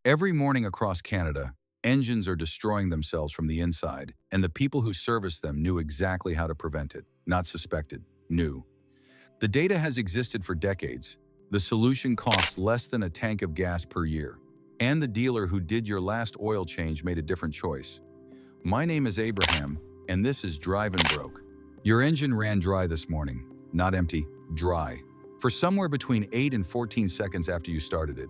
Every morning across Canada, engines are destroying themselves from the inside, and the people who service them knew exactly how to prevent it. Not suspected, knew. The data has existed for decades. The solution costs less than a tank of gas per year. And the dealer who did your last oil change made a different choice. My name is Abraham, and this is Drivin' Broke. Your engine ran dry this morning. Not empty, dry. For somewhere between 8 and 14 seconds after you started it.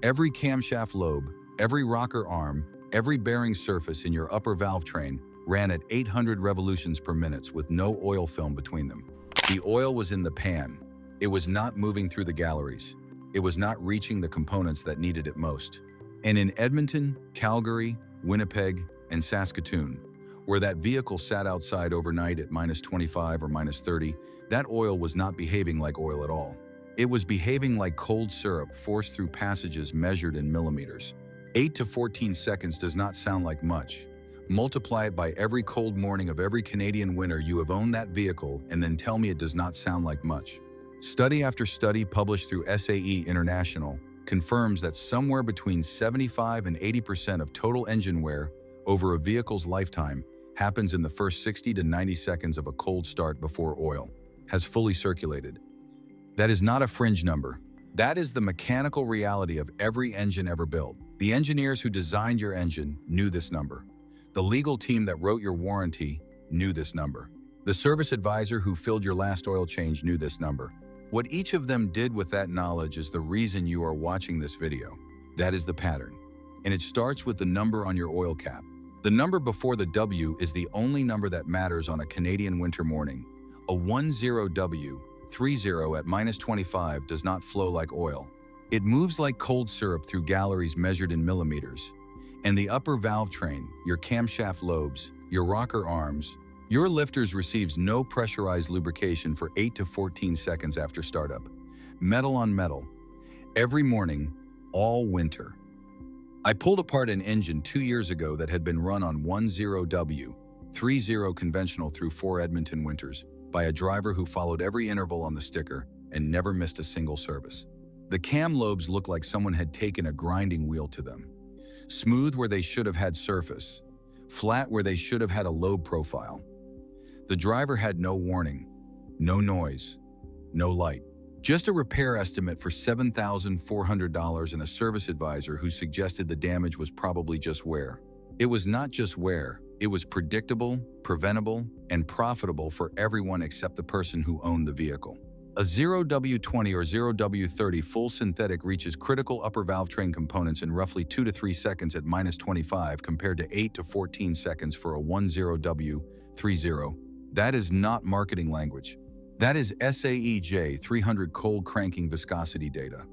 Every camshaft lobe, every rocker arm, every bearing surface in your upper valve train ran at 800 revolutions per minute with no oil film between them. The oil was in the pan. It was not moving through the galleries. It was not reaching the components that needed it most. And in Edmonton, Calgary, Winnipeg, and Saskatoon, where that vehicle sat outside overnight at -25 or -30, that oil was not behaving like oil at all. It was behaving like cold syrup forced through passages measured in millimeters. 8 to 14 seconds does not sound like much. Multiply it by every cold morning of every Canadian winter you have owned that vehicle and then tell me it does not sound like much. Study after study published through SAE International confirms that somewhere between 75 and 80% of total engine wear over a vehicle's lifetime happens in the first 60 to 90 seconds of a cold start before oil has fully circulated. That is not a fringe number. That is the mechanical reality of every engine ever built. The engineers who designed your engine knew this number. The legal team that wrote your warranty knew this number. The service advisor who filled your last oil change knew this number. What each of them did with that knowledge is the reason you are watching this video. That is the pattern. And it starts with the number on your oil cap. The number before the W is the only number that matters on a Canadian winter morning. A 10W, 30 at -25 does not flow like oil. It moves like cold syrup through galleries measured in millimeters. And the upper valve train, your camshaft lobes, your rocker arms, your lifters receives no pressurized lubrication for 8 to 14 seconds after startup. Metal on metal. Every morning, all winter. I pulled apart an engine 2 years ago that had been run on 10W, 30 conventional through 4 Edmonton winters by a driver who followed every interval on the sticker and never missed a single service. The cam lobes looked like someone had taken a grinding wheel to them. Smooth where they should have had surface, flat where they should have had a lobe profile. The driver had no warning, no noise, no light. Just a repair estimate for $7,400 and a service advisor who suggested the damage was probably just wear. It was not just wear, it was predictable, preventable, and profitable for everyone except the person who owned the vehicle. A 0W20 or 0W30 full synthetic reaches critical upper valve train components in roughly 2 to 3 seconds at -25 compared to 8 to 14 seconds for a 10W30. That is not marketing language. That is SAE J300 cold cranking viscosity data.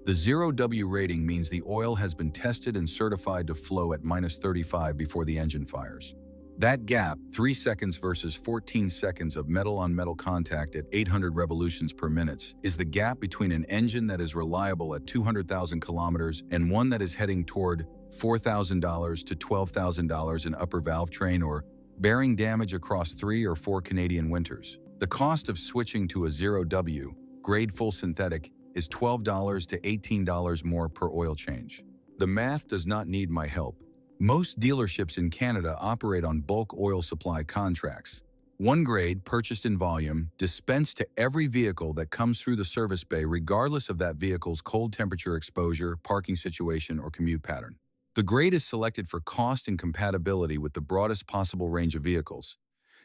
The 0W rating means the oil has been tested and certified to flow at -35 before the engine fires. That gap, 3 seconds versus 14 seconds of metal-on-metal contact at 800 revolutions per minute, is the gap between an engine that is reliable at 200,000 kilometers and one that is heading toward $4,000 to $12,000 in upper valve train or bearing damage across 3 or 4 Canadian winters. The cost of switching to a 0W, grade full synthetic, is $12 to $18 more per oil change. The math does not need my help. Most dealerships in Canada operate on bulk oil supply contracts. One grade, purchased in volume, dispensed to every vehicle that comes through the service bay regardless of that vehicle's cold temperature exposure, parking situation, or commute pattern. The grade is selected for cost and compatibility with the broadest possible range of vehicles,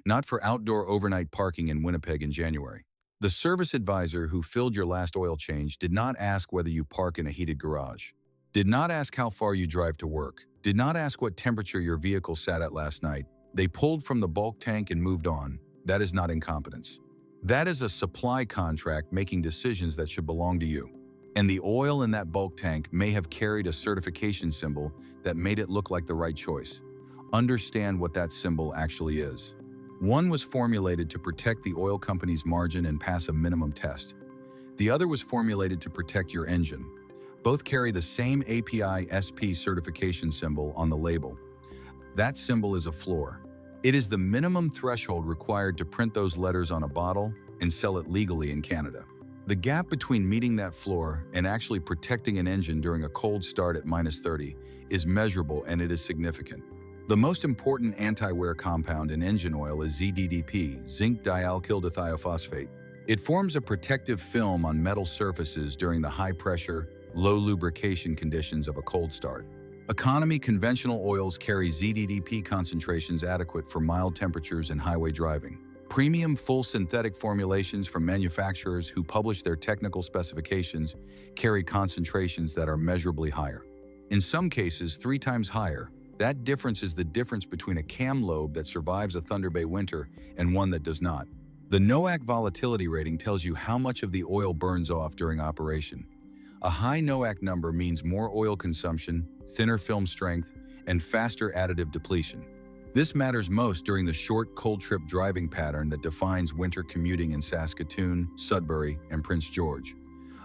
not for outdoor overnight parking in Winnipeg in January. The service advisor who filled your last oil change did not ask whether you park in a heated garage, did not ask how far you drive to work, did not ask what temperature your vehicle sat at last night. They pulled from the bulk tank and moved on. That is not incompetence. That is a supply contract making decisions that should belong to you. And the oil in that bulk tank may have carried a certification symbol that made it look like the right choice. Understand what that symbol actually is. One was formulated to protect the oil company's margin and pass a minimum test. The other was formulated to protect your engine. Both carry the same API SP certification symbol on the label. That symbol is a floor. It is the minimum threshold required to print those letters on a bottle and sell it legally in Canada. The gap between meeting that floor and actually protecting an engine during a cold start at -30 is measurable, and it is significant. The most important anti-wear compound in engine oil is ZDDP, zinc dialkyl dithiophosphate. It forms a protective film on metal surfaces during the high-pressure, low lubrication conditions of a cold start. Economy conventional oils carry ZDDP concentrations adequate for mild temperatures and highway driving. Premium full synthetic formulations from manufacturers who publish their technical specifications carry concentrations that are measurably higher. In some cases, 3 times higher. That difference is the difference between a cam lobe that survives a Thunder Bay winter and one that does not. The NOAC volatility rating tells you how much of the oil burns off during operation. A high NOAC number means more oil consumption, thinner film strength, and faster additive depletion. This matters most during the short, cold trip driving pattern that defines winter commuting in Saskatoon, Sudbury, and Prince George.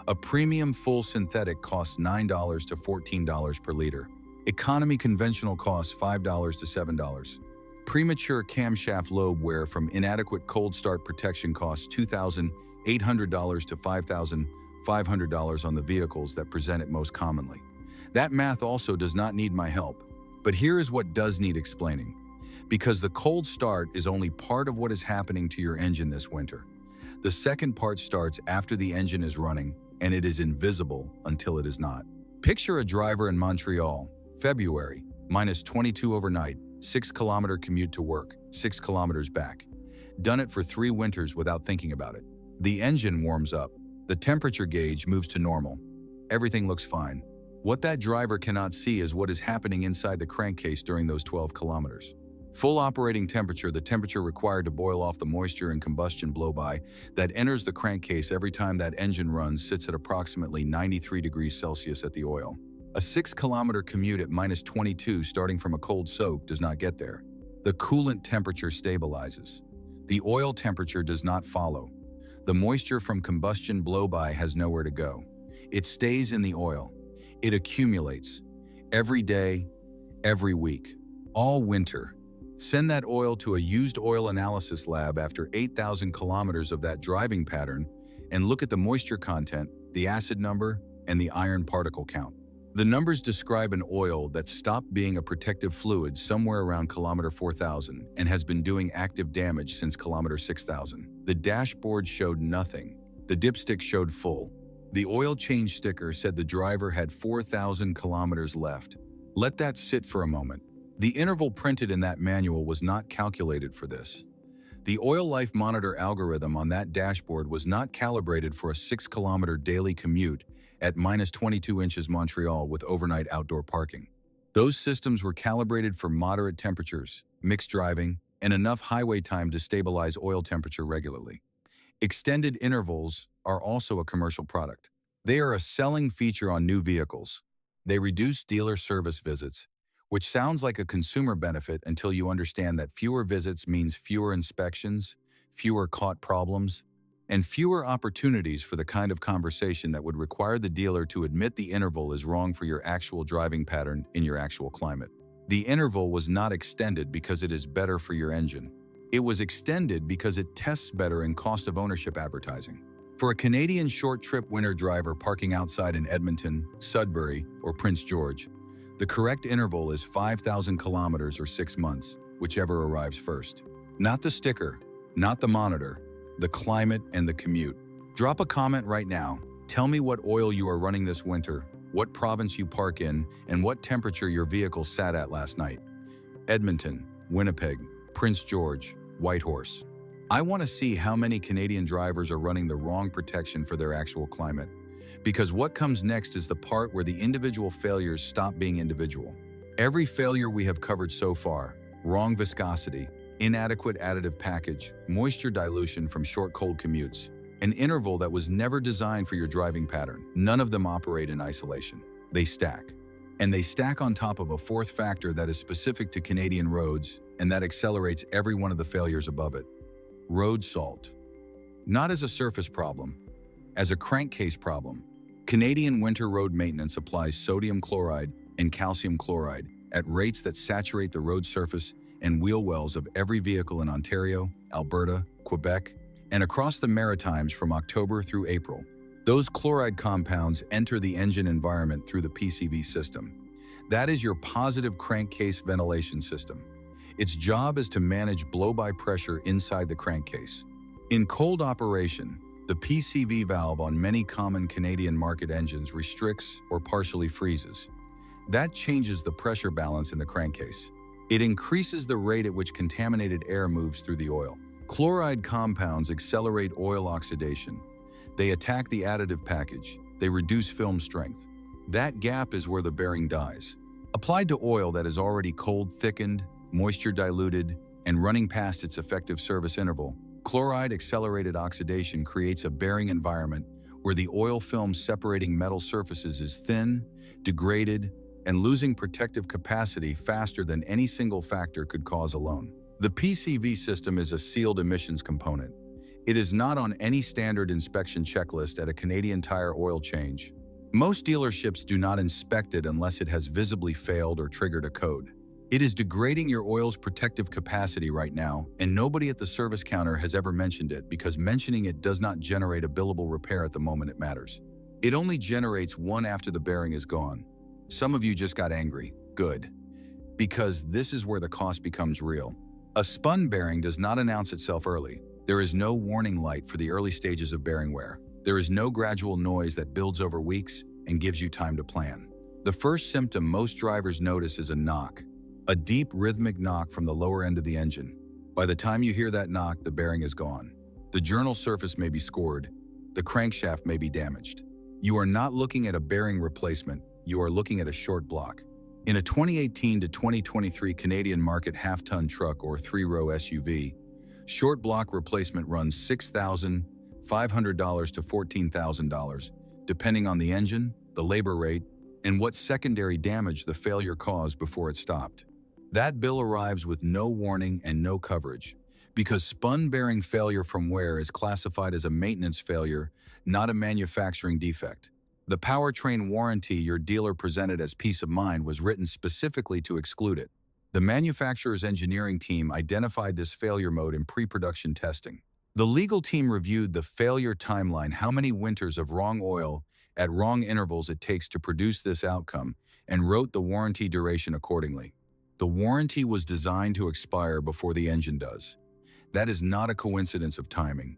A premium full synthetic costs $9 to $14 per liter. Economy conventional costs $5 to $7. Premature camshaft lobe wear from inadequate cold start protection costs $2,800 to $5,500 on the vehicles that present it most commonly. That math also does not need my help. But here is what does need explaining. Because the cold start is only part of what is happening to your engine this winter. The second part starts after the engine is running, and it is invisible until it is not. Picture a driver in Montreal, February, -22 overnight, 6-kilometer commute to work, 6 kilometers back. Done it for 3 winters without thinking about it. The engine warms up. The temperature gauge moves to normal. Everything looks fine. What that driver cannot see is what is happening inside the crankcase during those 12 kilometers. Full operating temperature, the temperature required to boil off the moisture and combustion blowby that enters the crankcase every time that engine runs, sits at approximately 93 degrees Celsius at the oil. A 6-kilometer commute at -22 starting from a cold soak does not get there. The coolant temperature stabilizes. The oil temperature does not follow. The moisture from combustion blowby has nowhere to go. It stays in the oil. It accumulates. Every day, every week, all winter. Send that oil to a used oil analysis lab after 8,000 kilometers of that driving pattern and look at the moisture content, the acid number, and the iron particle count. The numbers describe an oil that stopped being a protective fluid somewhere around kilometer 4,000 and has been doing active damage since kilometer 6,000. The dashboard showed nothing. The dipstick showed full. The oil change sticker said the driver had 4,000 kilometers left. Let that sit for a moment. The interval printed in that manual was not calculated for this. The oil life monitor algorithm on that dashboard was not calibrated for a 6-kilometer daily commute at -22 inches Montreal with overnight outdoor parking. Those systems were calibrated for moderate temperatures, mixed driving, and enough highway time to stabilize oil temperature regularly. Extended intervals are also a commercial product. They are a selling feature on new vehicles. They reduce dealer service visits, which sounds like a consumer benefit until you understand that fewer visits means fewer inspections, fewer caught problems, and fewer opportunities for the kind of conversation that would require the dealer to admit the interval is wrong for your actual driving pattern in your actual climate. The interval was not extended because it is better for your engine. It was extended because it tests better in cost of ownership advertising. For a Canadian short-trip winter driver parking outside in Edmonton, Sudbury, or Prince George, the correct interval is 5,000 kilometers or 6 months, whichever arrives first. Not the sticker, not the monitor, the climate and the commute. Drop a comment right now. Tell me what oil you are running this winter, what province you park in, and what temperature your vehicle sat at last night. Edmonton, Winnipeg, Prince George, Whitehorse. I want to see how many Canadian drivers are running the wrong protection for their actual climate. Because what comes next is the part where the individual failures stop being individual. Every failure we have covered so far, wrong viscosity, inadequate additive package, moisture dilution from short cold commutes, an interval that was never designed for your driving pattern, none of them operate in isolation. They stack. And they stack on top of a fourth factor that is specific to Canadian roads and that accelerates every one of the failures above it. Road salt. Not as a surface problem, as a crankcase problem. Canadian winter road maintenance applies sodium chloride and calcium chloride at rates that saturate the road surface and wheel wells of every vehicle in Ontario, Alberta, Quebec, and across the Maritimes from October through April. Those chloride compounds enter the engine environment through the PCV system. That is your positive crankcase ventilation system. Its job is to manage blow-by pressure inside the crankcase. In cold operation, the PCV valve on many common Canadian market engines restricts or partially freezes. That changes the pressure balance in the crankcase. It increases the rate at which contaminated air moves through the oil. Chloride compounds accelerate oil oxidation. They attack the additive package. They reduce film strength. That gap is where the bearing dies. Applied to oil that is already cold thickened, moisture diluted, and running past its effective service interval, chloride-accelerated oxidation creates a bearing environment where the oil film separating metal surfaces is thin, degraded, and losing protective capacity faster than any single factor could cause alone. The PCV system is a sealed emissions component. It is not on any standard inspection checklist at a Canadian Tire oil change. Most dealerships do not inspect it unless it has visibly failed or triggered a code. It is degrading your oil's protective capacity right now, and nobody at the service counter has ever mentioned it because mentioning it does not generate a billable repair at the moment it matters. It only generates one after the bearing is gone. Some of you just got angry. Good. Because this is where the cost becomes real. A spun bearing does not announce itself early. There is no warning light for the early stages of bearing wear. There is no gradual noise that builds over weeks and gives you time to plan. The first symptom most drivers notice is a knock, a deep rhythmic knock from the lower end of the engine. By the time you hear that knock, the bearing is gone. The journal surface may be scored. The crankshaft may be damaged. You are not looking at a bearing replacement. You are looking at a short block. In a 2018 to 2023 Canadian market half-ton truck or three-row SUV, short block replacement runs $6,500 to $14,000, depending on the engine, the labor rate, and what secondary damage the failure caused before it stopped. That bill arrives with no warning and no coverage, because spun bearing failure from wear is classified as a maintenance failure, not a manufacturing defect. The powertrain warranty your dealer presented as peace of mind was written specifically to exclude it. The manufacturer's engineering team identified this failure mode in pre-production testing. The legal team reviewed the failure timeline, how many winters of wrong oil at wrong intervals it takes to produce this outcome, and wrote the warranty duration accordingly. The warranty was designed to expire before the engine does. That is not a coincidence of timing.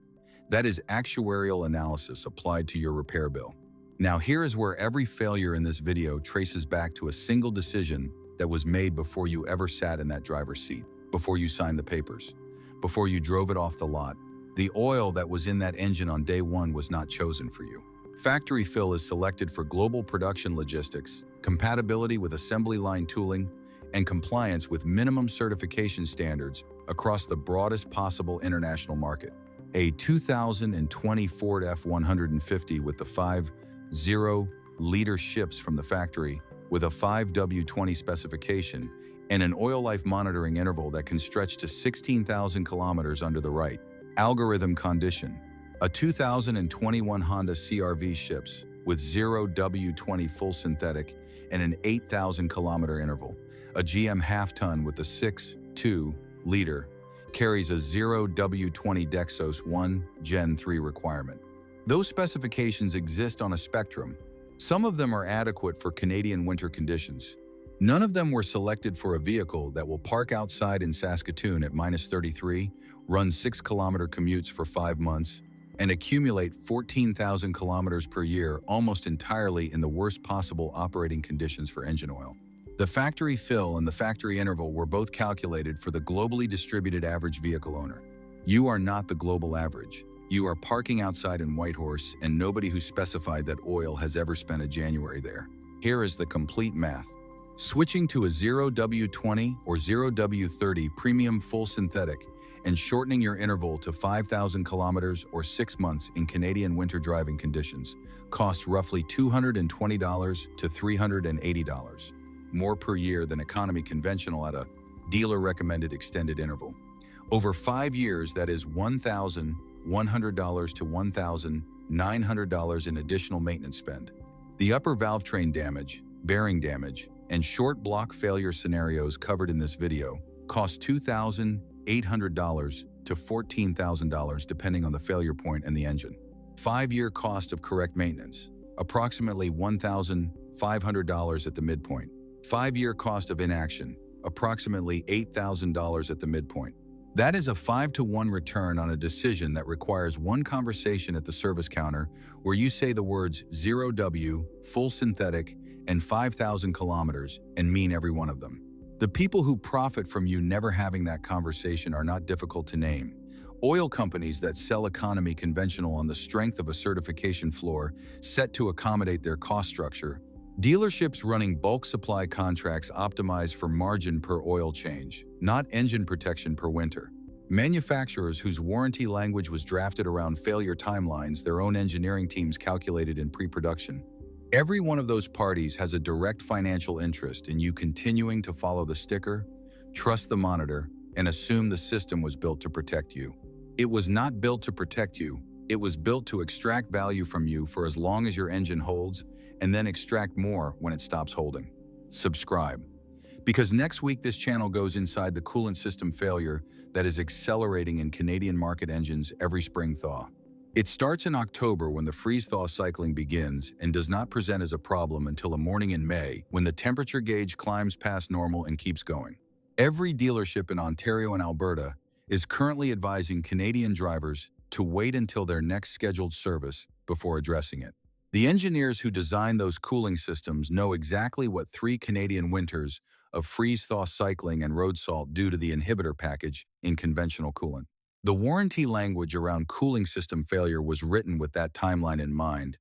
That is actuarial analysis applied to your repair bill. Now here is where every failure in this video traces back to a single decision that was made before you ever sat in that driver's seat, before you signed the papers, before you drove it off the lot. The oil that was in that engine on day one was not chosen for you. Factory fill is selected for global production logistics, compatibility with assembly line tooling, and compliance with minimum certification standards across the broadest possible international market. A 2020 Ford F-150 with the 5.0-liter ships from the factory with a 5W20 specification and an oil life monitoring interval that can stretch to 16,000 kilometers under the right algorithm condition. A 2021 Honda CR-V ships with 0W20 full synthetic and an 8,000 kilometer interval. A GM half-ton with the 6.2-liter carries a 0W20 Dexos 1 Gen 3 requirement. Those specifications exist on a spectrum. Some of them are adequate for Canadian winter conditions. None of them were selected for a vehicle that will park outside in Saskatoon at -33, run 6-kilometer commutes for 5 months, and accumulate 14,000 kilometers per year almost entirely in the worst possible operating conditions for engine oil. The factory fill and the factory interval were both calculated for the globally distributed average vehicle owner. You are not the global average. You are parking outside in Whitehorse, and nobody who specified that oil has ever spent a January there. Here is the complete math. Switching to a 0W20 or 0W30 premium full synthetic and shortening your interval to 5,000 kilometers or 6 months in Canadian winter driving conditions costs roughly $220 to $380, more per year than economy conventional at a dealer-recommended extended interval. Over 5 years, that is $1,100 to $1,900 in additional maintenance spend. The upper valve train damage, bearing damage, and short block failure scenarios covered in this video cost $2,800 to $14,000 depending on the failure point and the engine. 5-year cost of correct maintenance, approximately $1,500 at the midpoint. 5-year cost of inaction, approximately $8,000 at the midpoint. That is a 5-to-1 return on a decision that requires one conversation at the service counter where you say the words 0W, full synthetic, and 5,000 kilometers and mean every one of them. The people who profit from you never having that conversation are not difficult to name. Oil companies that sell economy conventional on the strength of a certification floor set to accommodate their cost structure. Dealerships running bulk supply contracts optimize for margin per oil change, not engine protection per winter. Manufacturers whose warranty language was drafted around failure timelines their own engineering teams calculated in pre-production. Every one of those parties has a direct financial interest in you continuing to follow the sticker, trust the monitor, and assume the system was built to protect you. It was not built to protect you. It was built to extract value from you for as long as your engine holds, and then extract more when it stops holding. Subscribe. Because next week this channel goes inside the coolant system failure that is accelerating in Canadian market engines every spring thaw. It starts in October when the freeze-thaw cycling begins and does not present as a problem until a morning in May when the temperature gauge climbs past normal and keeps going. Every dealership in Ontario and Alberta is currently advising Canadian drivers to wait until their next scheduled service before addressing it. The engineers who design those cooling systems know exactly what 3 Canadian winters of freeze-thaw cycling and road salt do to the inhibitor package in conventional coolant. The warranty language around cooling system failure was written with that timeline in mind,